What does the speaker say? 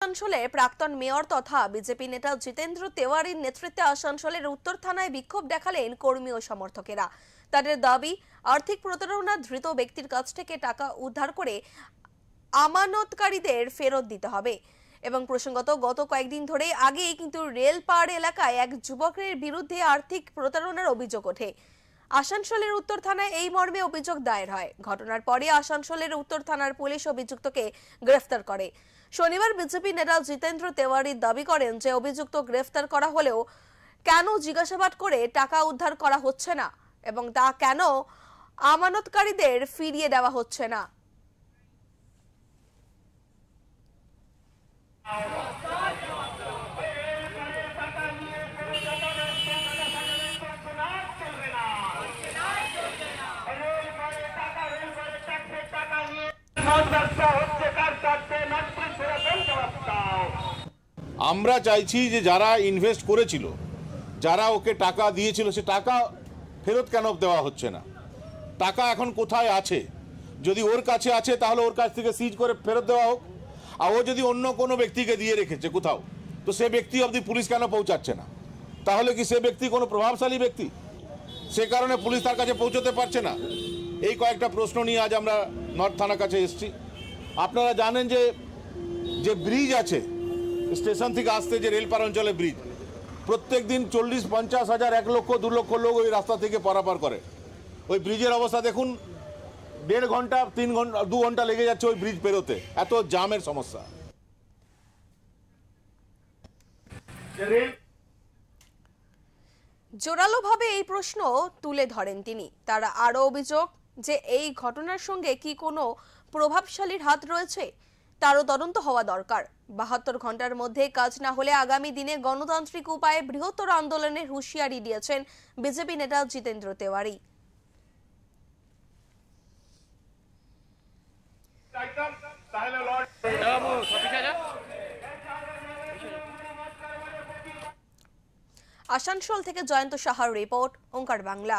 আসানসোলের প্রাক্তন মেয়র তথা বিজেপি নেতা জিতেন্দ্র তেওয়ারির নেতৃত্বে আসানসোলের উত্তর থানায় বিক্ষোভ দেখালেন কর্মী ও সমর্থকেরা। তাদের দাবি, আর্থিক প্রতারণা ধৃত ব্যক্তির কাছ থেকে টাকা উদ্ধার করে আমানতকারীদের ফেরত দিতে হবে। এবং প্রসঙ্গত, গত কয়েকদিন ধরে আগেই কিন্তু রেলপাড় এলাকায় এক যুবকের বিরুদ্ধে আর্থিক প্রতারণার অভিযোগ ওঠে। আসানসোলের উত্তর থানায় এই মর্মে অভিযোগ দায়ের হয়। ঘটনার পরে আসানসোলের উত্তর থানার পুলিশ অভিযুক্তকে গ্রেফতার করে। শনিবার বিজেপি নেতা জিতেন্দ্র তেওয়ারি দাবি করেন যে অভিযুক্ত গ্রেফতার করা হলেও কেন জিজ্ঞাসাবাদ করে টাকা উদ্ধার করা হচ্ছে না এবং তা কেন আমানতকারীদের ফিরিয়ে দেওয়া হচ্ছে না। আমরা চাইছি যে যারা ইনভেস্ট করেছিল, যারা ওকে টাকা দিয়েছিল, সে টাকা ফেরত কেন দেওয়া হচ্ছে না? টাকা এখন কোথায় আছে? যদি ওর কাছে আছে তাহলে ওর কাছ থেকে সিজ করে ফেরত দেওয়া হোক। আর ও যদি অন্য কোনো ব্যক্তিকে দিয়ে রেখেছে কোথাও, তো সে ব্যক্তি অবধি পুলিশ কেন পৌঁছাচ্ছে না? তাহলে কি সে ব্যক্তি কোনো প্রভাবশালী ব্যক্তি? সে কারণে পুলিশ তার কাছে পৌঁছতে পারছে না? এই কয়েকটা প্রশ্ন নিয়ে আজ আমরা নর্থ থানার কাছে এসেছি। আপনারা জানেন যে যে ব্রিজ আছে স্টেশন থেকে আসতে, যে রেলপার অঞ্চলে ব্রিজ, প্রত্যেক দিন 40-50 হাজার 1 লক্ষ 2 লক্ষ লোক ওই রাস্তা থেকে পারাপার করে। ওই ব্রিজের অবস্থা দেখুন, 1.5 ঘন্টা 3 ঘন্টা 2 ঘন্টা লেগে যাচ্ছে ওই ব্রিজ পেরোতে, এত জামের সমস্যা। জোরালোভাবে এই প্রশ্ন তুলে ধরেন তিনি। তারা আরো অভিযোগ যে এই ঘটনার সঙ্গে কি কোনো প্রভাবশালীর হাত রয়েছে, তারও তদন্ত হওয়া দরকার। 72 ঘন্টার মধ্যে কাজ না হলে আগামী দিনে গণতান্ত্রিক উপায়ে বৃহত্তর আন্দোলনের হুঁশিয়ারি দিয়েছেন বিজেপি নেতা জিতেন্দ্র তেওয়ারি। আসানসোল থেকে জয়ন্ত সাহার রিপোর্ট, ওঙ্কার বাংলা।